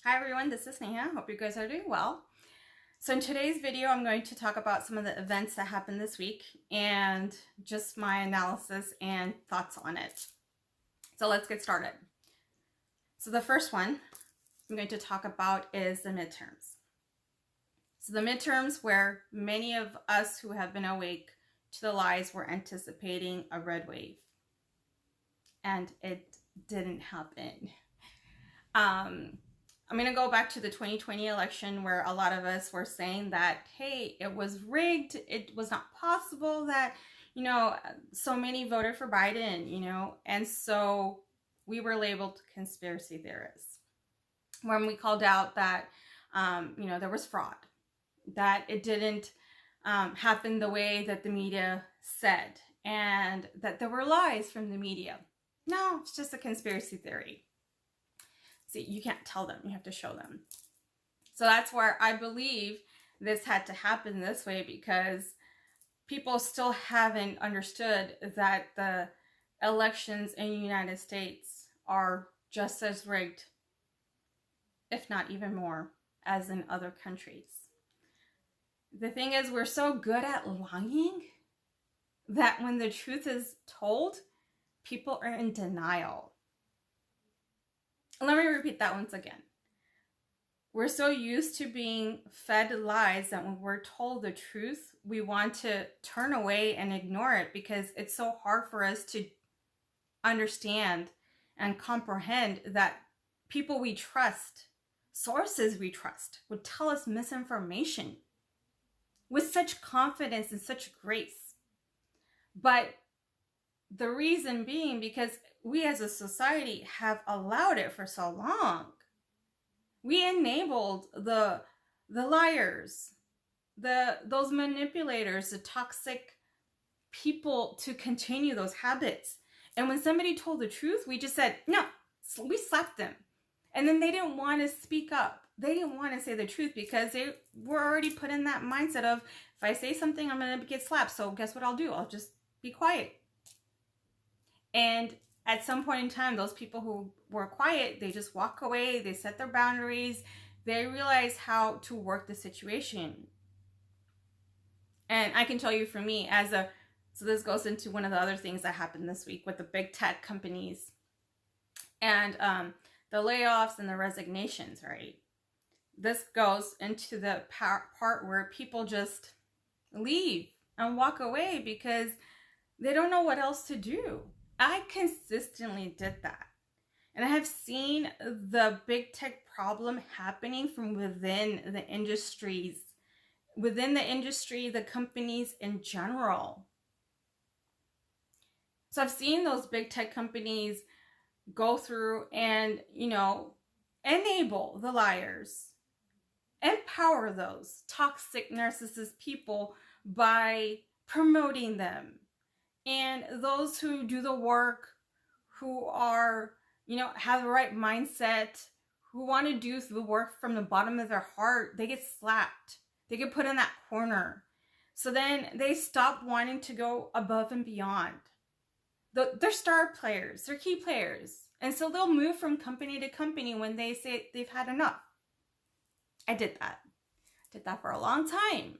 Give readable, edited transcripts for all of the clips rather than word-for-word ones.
Hi everyone, this is Sneha. Hope you guys are doing well. So in today's video, I'm going to talk about some of the events that happened this week and just my analysis and thoughts on it. So let's get started. So the first one I'm going to talk about is the midterms. So the midterms, where many of us who have been awake to the lies were anticipating a red wave. And it didn't happen. I'm going to go back to the 2020 election where a lot of us were saying that, hey, it was rigged. It was not possible that, so many voted for Biden, and so we were labeled conspiracy theorists. When we called out that, there was fraud, that it didn't happen the way that the media said, and that there were lies from the media. No, it's just a conspiracy theory. See, you can't tell them, you have to show them. So that's where I believe this had to happen this way, because people still haven't understood that the elections in the United States are just as rigged, if not even more, as in other countries. The thing is, we're so good at lying that when the truth is told, people are in denial. Let me repeat that once again. We're so used to being fed lies that when we're told the truth, we want to turn away and ignore it because it's so hard for us to understand and comprehend that people we trust, sources we trust, would tell us misinformation with such confidence and such grace. But the reason being because we as a society have allowed it for so long. We enabled the liars, those manipulators, the toxic people to continue those habits. And when somebody told the truth, we just said, no, we slapped them. And then they didn't want to speak up. They didn't want to say the truth because they were already put in that mindset of, if I say something, I'm going to get slapped. So guess what I'll do? I'll just be quiet. And at some point in time, those people who were quiet, they just walk away, they set their boundaries, they realize how to work the situation. And I can tell you for me, so this goes into one of the other things that happened this week with the big tech companies and the layoffs and the resignations, right? This goes into the part where people just leave and walk away because they don't know what else to do. I consistently did that. And I have seen the big tech problem happening from within the industries, the companies in general. So I've seen those big tech companies go through and, enable the liars, empower those toxic narcissist people by promoting them. And those who do the work, who are, have the right mindset, who want to do the work from the bottom of their heart, they get slapped. They get put in that corner. So then they stop wanting to go above and beyond. They're star players, they're key players. And so they'll move from company to company when they say they've had enough. I did that. I did that for a long time.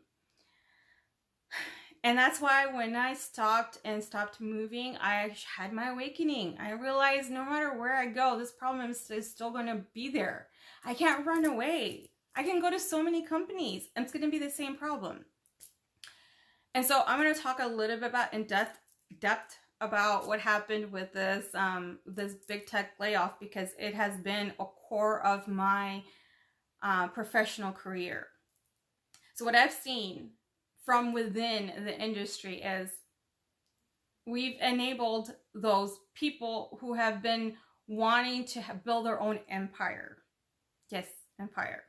And that's why when I stopped moving, I had my awakening. I realized no matter where I go, this problem is still going to be there. I can't run away. I can go to so many companies and it's going to be the same problem. And so I'm going to talk a little bit about in depth about what happened with this big tech layoff, because it has been a core of my professional career. So what I've seen from within the industry is we've enabled those people who have been wanting to build their own empire. Yes, empire.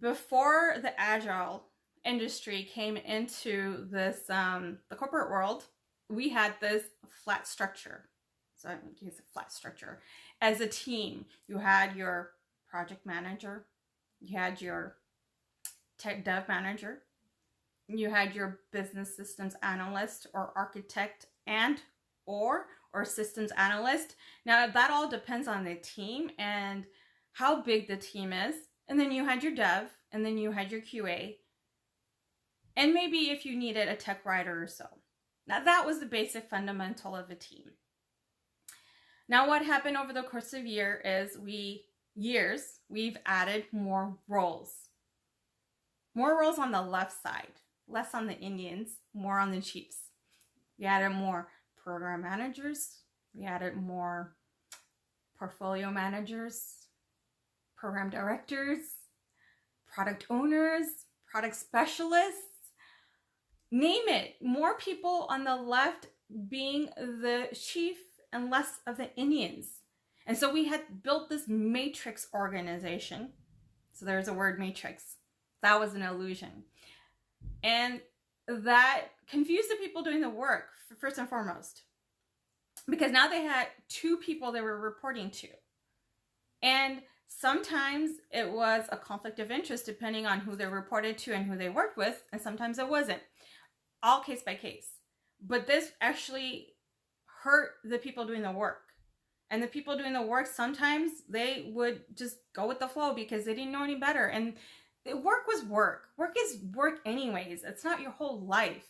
Before the agile industry came into this, the corporate world, we had this flat structure. So I use a flat structure. As a team, you had your project manager, you had your tech dev manager, you had your business systems analyst or architect and or or systems analyst. Now that all depends on the team and how big the team is. And then you had your dev, and then you had your QA, and maybe if you needed a tech writer or so. Now that was the basic fundamental of a team. Now what happened over the course of we've added more roles. More roles on the left side, less on the Indians, more on the chiefs. We added more program managers. We added more portfolio managers, program directors, product owners, product specialists, name it. More people on the left being the chief and less of the Indians. And so we had built this matrix organization. So there's a word, matrix. That was an illusion. And that confused the people doing the work, first and foremost. Because now they had two people they were reporting to. And sometimes it was a conflict of interest depending on who they reported to and who they worked with. And sometimes it wasn't. All case by case. But this actually hurt the people doing the work. And the people doing the work, sometimes they would just go with the flow because they didn't know any better. And work was work. Work is work anyways. It's not your whole life,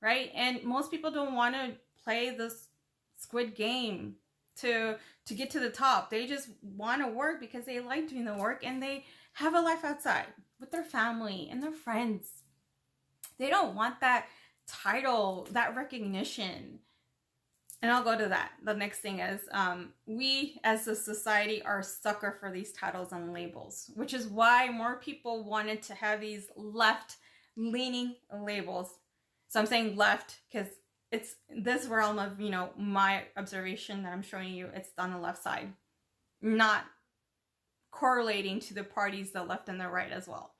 right? And most people don't want to play this Squid Game to get to the top. They just want to work because they like doing the work and they have a life outside with their family and their friends. They don't want that title, that recognition. And I'll go to that. The next thing is we as a society are a sucker for these titles and labels, which is why more people wanted to have these left-leaning labels. So I'm saying left because it's this realm of, my observation that I'm showing you. It's on the left side, not correlating to the parties, the left and the right as well.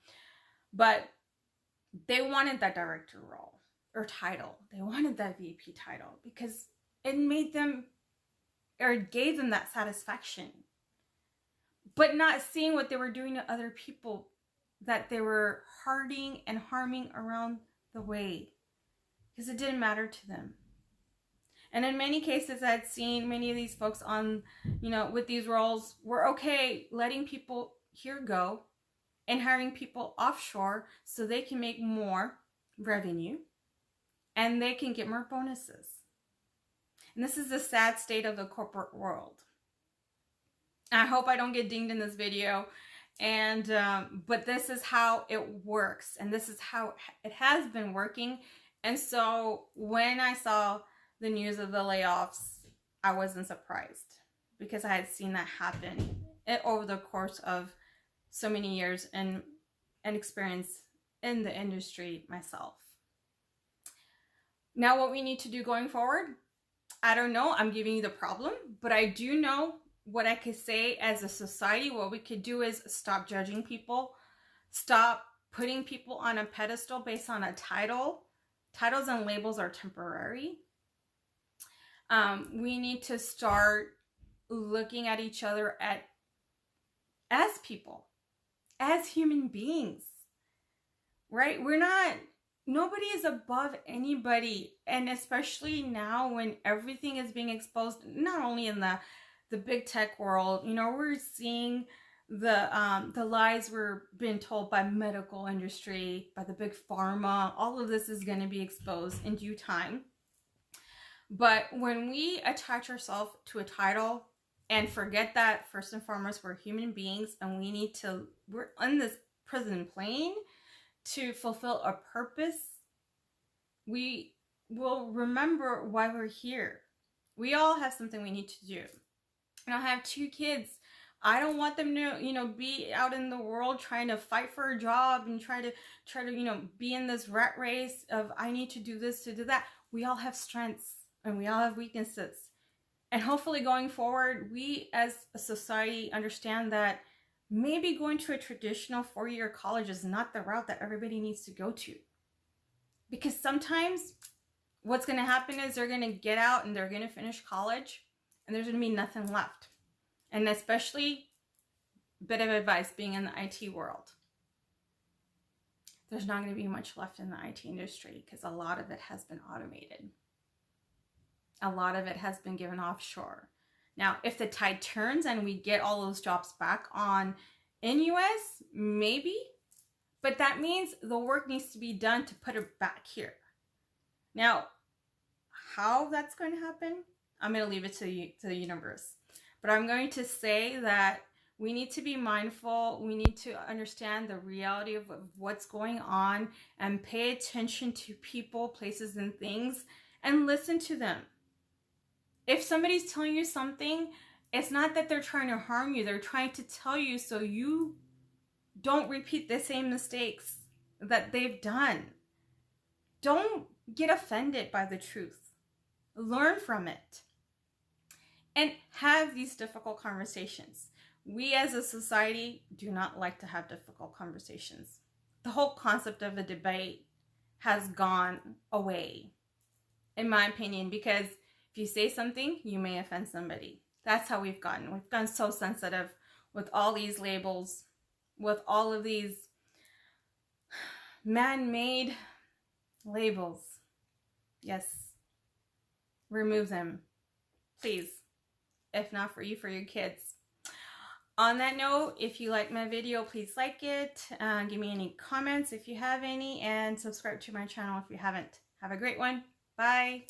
But they wanted that director role or title. They wanted that VP title because it made them, or gave them that satisfaction. But not seeing what they were doing to other people, that they were hurting and harming around the way, because it didn't matter to them. And in many cases, I'd seen many of these folks on, with these roles were okay letting people here go and hiring people offshore so they can make more revenue and they can get more bonuses. And this is the sad state of the corporate world. I hope I don't get dinged in this video. And but this is how it works. And this is how it has been working. And so when I saw the news of the layoffs, I wasn't surprised because I had seen that happen over the course of so many years and experience in the industry myself. Now what we need to do going forward, I don't know. I'm giving you the problem, but I do know what I could say as a society. What we could do is stop judging people, stop putting people on a pedestal based on a title. Titles and labels are temporary. We need to start looking at each other as people, as human beings, right? Nobody is above anybody. And especially now when everything is being exposed, not only in the big tech world, we're seeing the lies we're being told by medical industry, by the big pharma. All of this is going to be exposed in due time. But when we attach ourselves to a title and forget that first and foremost, we're human beings and we're on this prison plane to fulfill a purpose, we will remember why we're here. We all have something we need to do. And I have 2 kids. I don't want them to, be out in the world trying to fight for a job and try to, be in this rat race of I need to do this, to do that. We all have strengths and we all have weaknesses. And hopefully going forward, we as a society understand that maybe going to a traditional 4-year college is not the route that everybody needs to go to. Because sometimes what's going to happen is they're going to get out and they're going to finish college and there's going to be nothing left. And especially, bit of advice being in the IT world, there's not going to be much left in the IT industry because a lot of it has been automated. A lot of it has been given offshore. Now, if the tide turns and we get all those jobs back on in US, maybe, but that means the work needs to be done to put it back here. Now, how that's going to happen, I'm going to leave it to the universe. But I'm going to say that we need to be mindful. We need to understand the reality of what's going on and pay attention to people, places, and things, and listen to them. If somebody's telling you something, it's not that they're trying to harm you. They're trying to tell you so you don't repeat the same mistakes that they've done. Don't get offended by the truth. Learn from it. And have these difficult conversations. We as a society do not like to have difficult conversations. The whole concept of a debate has gone away, in my opinion, because if you say something, you may offend somebody. That's how we've gotten. We've gotten so sensitive with all these labels, with all of these man-made labels. Yes, remove them, please. If not for you, for your kids. On that note, if you like my video, please like it. Give me any comments if you have any, and subscribe to my channel if you haven't. Have a great one. Bye.